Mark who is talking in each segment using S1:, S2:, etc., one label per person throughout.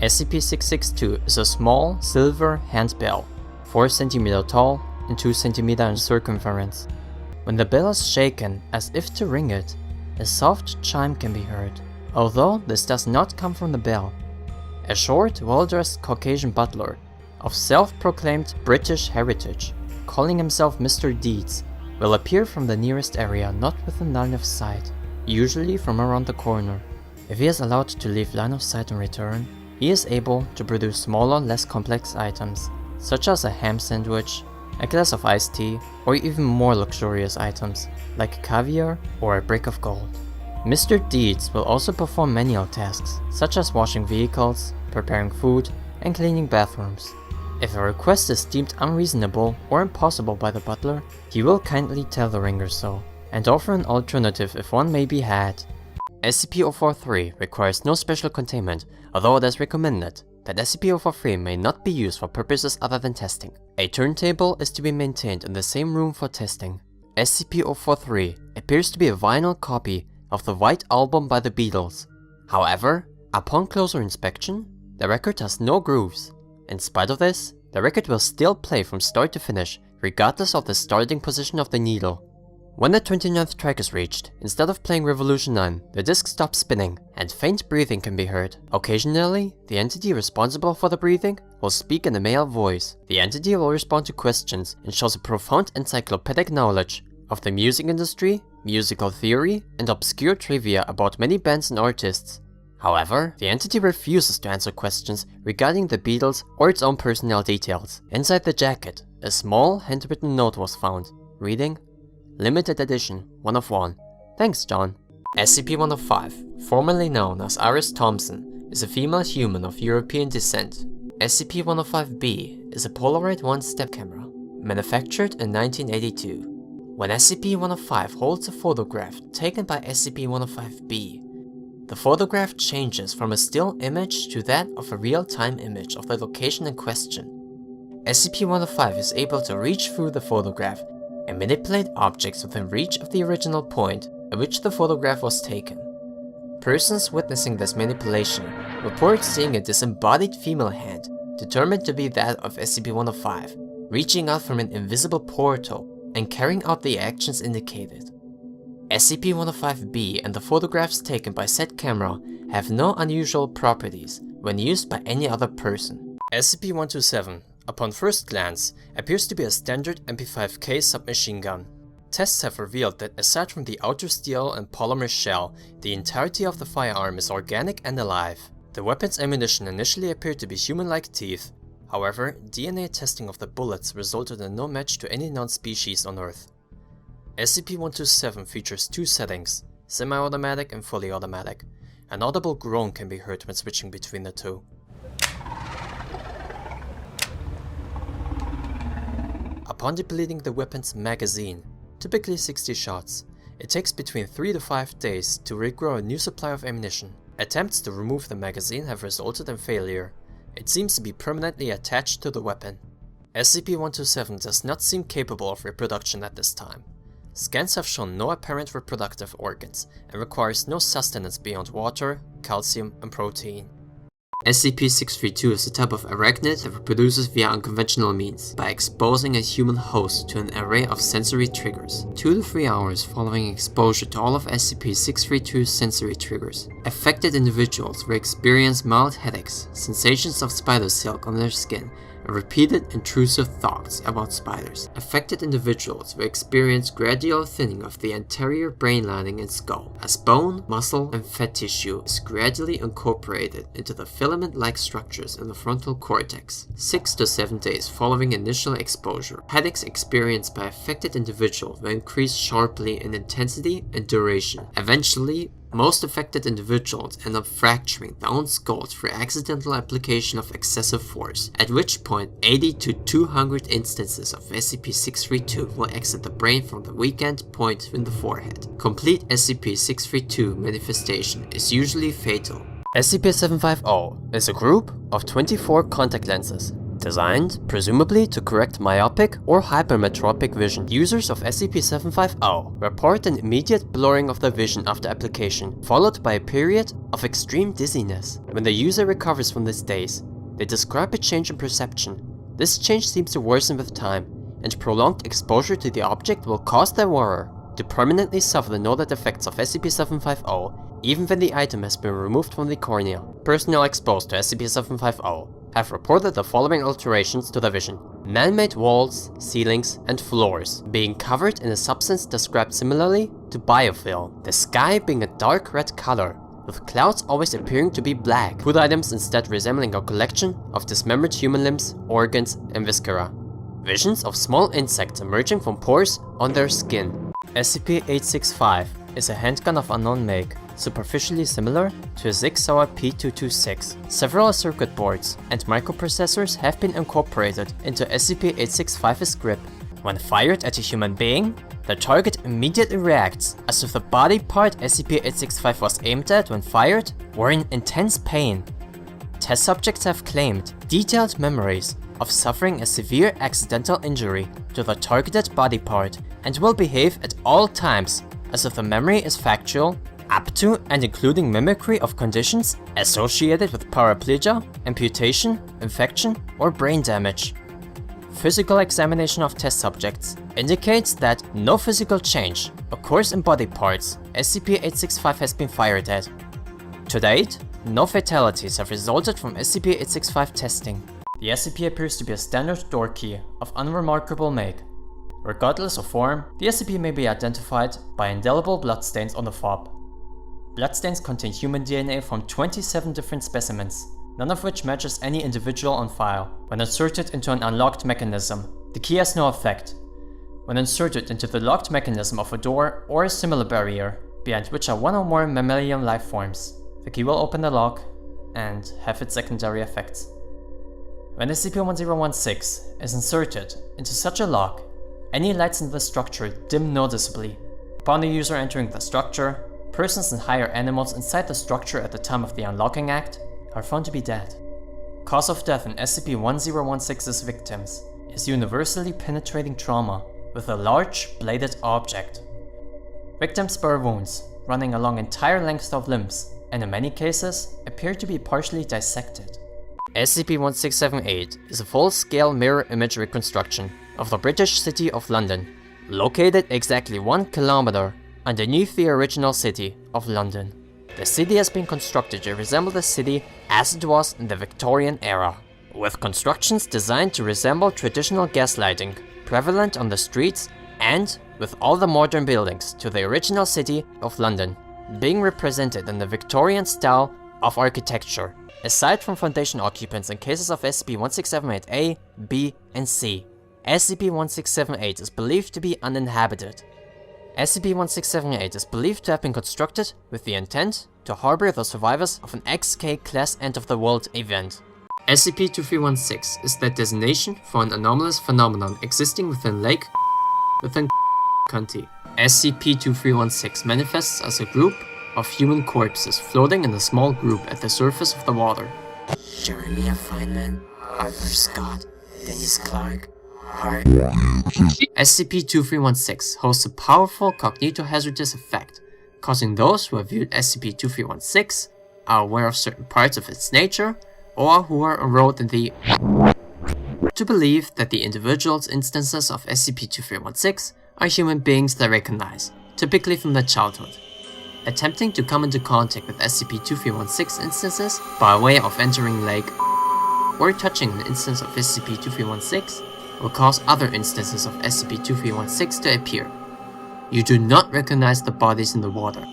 S1: SCP-662 is a small, silver handbell, 4 cm tall and 2 cm in circumference. When the bell is shaken as if to ring it, a soft chime can be heard, although this does not come from the bell. A short, well-dressed Caucasian butler of self-proclaimed British heritage, calling himself Mr. Deeds, will appear from the nearest area not within line of sight, usually from around the corner. If he is allowed to leave line of sight and return, he is able to produce smaller, less complex items, such as a ham sandwich, a glass of iced tea, or even more luxurious items, like caviar or a brick of gold. Mr. Deeds will also perform menial tasks, such as washing vehicles, preparing food, and cleaning bathrooms. If a request is deemed unreasonable or impossible by the butler, he will kindly tell the ringer so, and offer an alternative if one may be had. SCP-043 requires no special containment, although it is recommended that SCP-043 may not be used for purposes other than testing. A turntable is to be maintained in the same room for testing. SCP-043 appears to be a vinyl copy of the White Album by the Beatles. However, upon closer inspection, the record has no grooves. In spite of this, the record will still play from start to finish, regardless of the starting position of the needle. When the 29th track is reached, instead of playing Revolution 9, the disc stops spinning, and faint breathing can be heard. Occasionally, the entity responsible for the breathing will speak in a male voice. The entity will respond to questions and shows a profound encyclopedic knowledge of the music industry, musical theory, and obscure trivia about many bands and artists. However, the entity refuses to answer questions regarding the Beatles or its own personal details. Inside the jacket, a small handwritten note was found, reading, "Limited edition, 1 of 1. Thanks, John." SCP-105, formerly known as Iris Thompson, is a female human of European descent. SCP-105-B is a Polaroid one-step camera, manufactured in 1982. When SCP-105 holds a photograph taken by SCP-105-B, the photograph changes from a still image to that of a real-time image of the location in question. SCP-105 is able to reach through the photograph and manipulate objects within reach of the original point at which the photograph was taken. Persons witnessing this manipulation report seeing a disembodied female hand, determined to be that of SCP-105, reaching out from an invisible portal and carrying out the actions indicated. SCP-105-B and the photographs taken by said camera have no unusual properties when used by any other person. SCP-127, upon first glance, appears to be a standard MP5K submachine gun. Tests have revealed that aside from the outer steel and polymer shell, the entirety of the firearm is organic and alive. The weapon's ammunition initially appeared to be human-like teeth. However, DNA testing of the bullets resulted in no match to any known species on Earth. SCP-127 features 2 settings, semi-automatic and fully automatic. An audible groan can be heard when switching between the two. Upon depleting the weapon's magazine, typically 60 shots, it takes between 3 to 5 days to regrow a new supply of ammunition. Attempts to remove the magazine have resulted in failure. It seems to be permanently attached to the weapon. SCP-127 does not seem capable of reproduction at this time. Scans have shown no apparent reproductive organs and requires no sustenance beyond water, calcium, and protein. SCP-632 is a type of arachnid that reproduces via unconventional means, by exposing a human host to an array of sensory triggers. 2 to 3 hours following exposure to all of SCP-632's sensory triggers, affected individuals will experience mild headaches, sensations of spider silk on their skin, and repeated intrusive thoughts about spiders. Affected individuals will experience gradual thinning of the anterior brain lining and skull, as bone, muscle, and fat tissue is gradually incorporated into the filament-like structures in the frontal cortex. 6 to 7 days following initial exposure, headaches experienced by affected individuals will increase sharply in intensity and duration. Eventually, most affected individuals end up fracturing their own skulls through accidental application of excessive force, at which point 80 to 200 instances of SCP-632 will exit the brain from the weakened point in the forehead. Complete SCP-632 manifestation is usually fatal. SCP-750 is a group of 24 contact lenses Designed, presumably, to correct myopic or hypermetropic vision, users of SCP-750 report an immediate blurring of their vision after application, followed by a period of extreme dizziness. When the user recovers from this daze, they describe a change in perception. This change seems to worsen with time, and prolonged exposure to the object will cause their wearer to permanently suffer the noted effects of SCP-750, even when the item has been removed from the cornea. Personnel exposed to SCP-750 have reported the following alterations to their vision: man-made walls, ceilings, and floors being covered in a substance described similarly to biofilm, the sky being a dark red color, with clouds always appearing to be black, food items instead resembling a collection of dismembered human limbs, organs, and viscera, visions of small insects emerging from pores on their skin. SCP-865 is a handgun of unknown make, superficially similar to a Sig Sauer P226. Several circuit boards and microprocessors have been incorporated into SCP-865's grip. When fired at a human being, the target immediately reacts as if the body part SCP-865 was aimed at when fired were in intense pain. Test subjects have claimed detailed memories of suffering a severe accidental injury to the targeted body part and will behave at all times as if the memory is factual, up to and including mimicry of conditions associated with paraplegia, amputation, infection, or brain damage. Physical examination of test subjects indicates that no physical change occurs in body parts SCP-865 has been fired at. To date, no fatalities have resulted from SCP-865 testing. The SCP appears to be a standard door key of unremarkable make. Regardless of form, the SCP may be identified by indelible bloodstains on the fob. Bloodstains contain human DNA from 27 different specimens, none of which matches any individual on file. When inserted into an unlocked mechanism, the key has no effect. When inserted into the locked mechanism of a door or a similar barrier, behind which are one or more mammalian life forms, the key will open the lock and have its secondary effects. When SCP-1016 is inserted into such a lock, any lights in the structure dim noticeably. Upon the user entering the structure, persons and higher animals inside the structure at the time of the unlocking act are found to be dead. Cause of death in SCP-1016's victims is universally penetrating trauma with a large bladed object. Victims bear wounds running along entire lengths of limbs and in many cases appear to be partially dissected. SCP-1678 is a full-scale mirror image reconstruction of the British city of London, located exactly 1 kilometer underneath the original city of London. The city has been constructed to resemble the city as it was in the Victorian era, with constructions designed to resemble traditional gaslighting prevalent on the streets and with all the modern buildings to the original city of London being represented in the Victorian style of architecture, aside from foundation occupants in cases of SCP-1678-A, B, and C. SCP-1678 is believed to be uninhabited. SCP-1678 is believed to have been constructed with the intent to harbor the survivors of an XK-class end-of-the-world event. SCP-2316 is the designation for an anomalous phenomenon existing within Lake within County. SCP-2316 manifests as a group of human corpses floating in a small group at the surface of the water. Jeremiah Feynman, Arthur Scott, Dennis Clark, SCP-2316 hosts a powerful cognitohazardous effect, causing those who have viewed SCP-2316, are aware of certain parts of its nature, or who are enrolled in the to believe that the individual's instances of SCP-2316 are human beings they recognize, typically from their childhood. Attempting to come into contact with SCP-2316 instances by way of entering Lake or touching an instance of SCP-2316 will cause other instances of SCP-2316 to appear. You do not recognize the bodies in the water.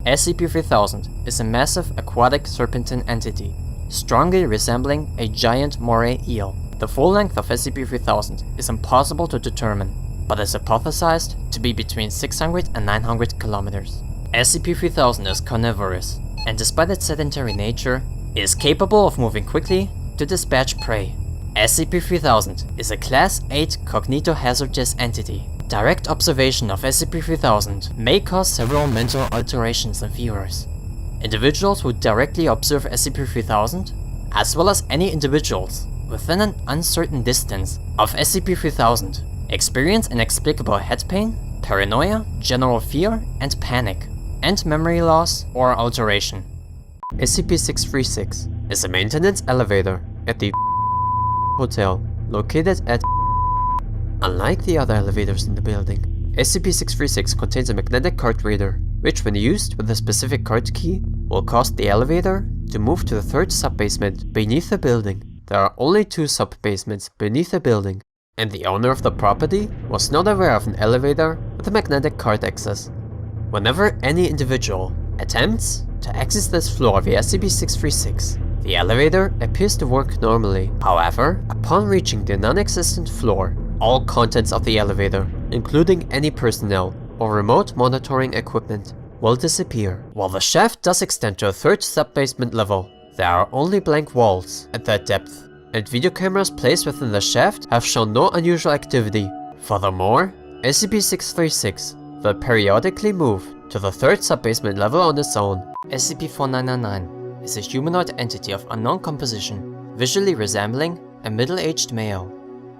S1: SCP-3000 is a massive aquatic serpentine entity, strongly resembling a giant moray eel. The full length of SCP-3000 is impossible to determine, but is hypothesized to be between 600 and 900 kilometers. SCP-3000 is carnivorous, and despite its sedentary nature, is capable of moving quickly to dispatch prey. SCP-3000 is a Class 8 cognitohazardous entity. Direct observation of SCP-3000 may cause several mental alterations in viewers. Individuals who directly observe SCP-3000, as well as any individuals within an uncertain distance of SCP-3000, experience inexplicable head pain, paranoia, general fear, and panic, and memory loss or alteration. SCP-636 is a maintenance elevator at the hotel located at. Unlike the other elevators in the building, SCP-636 contains a magnetic card reader, which when used with a specific card key, will cause the elevator to move to the third sub-basement beneath the building. There are only 2 sub-basements beneath the building, and the owner of the property was not aware of an elevator with a magnetic card access. Whenever any individual attempts to access this floor via SCP-636, the elevator appears to work normally. However, upon reaching the non-existent floor, all contents of the elevator, including any personnel or remote monitoring equipment, will disappear. While the shaft does extend to a third sub-basement level, there are only blank walls at that depth, and video cameras placed within the shaft have shown no unusual activity. Furthermore, SCP-636 will periodically move to the third sub-basement level on its own. SCP-4999 is a humanoid entity of unknown composition, visually resembling a middle-aged male.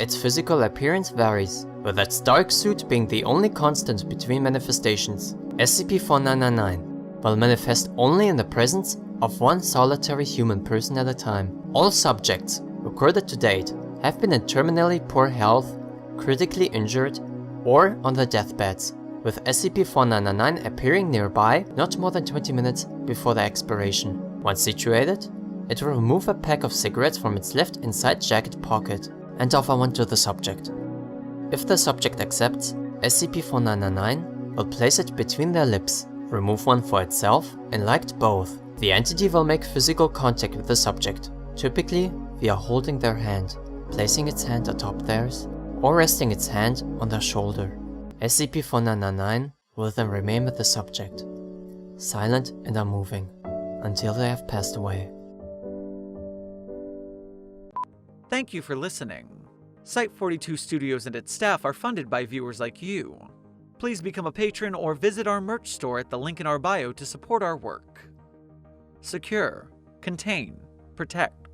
S1: Its physical appearance varies, with its dark suit being the only constant between manifestations. SCP-4999 will manifest only in the presence of one solitary human person at a time. All subjects recorded to date have been in terminally poor health, critically injured, or on their deathbeds, with SCP-4999 appearing nearby not more than 20 minutes before the expiration. Once situated, it will remove a pack of cigarettes from its left inside jacket pocket and offer one to the subject. If the subject accepts, SCP-4999 will place it between their lips, remove one for itself, and light both. The entity will make physical contact with the subject, typically via holding their hand, placing its hand atop theirs, or resting its hand on their shoulder. SCP-4999 will then remain with the subject, silent and unmoving, until they have passed away.
S2: Thank you for listening. Site42 Studios and its staff are funded by viewers like you. Please become a patron or visit our merch store at the link in our bio to support our work. Secure, contain, protect.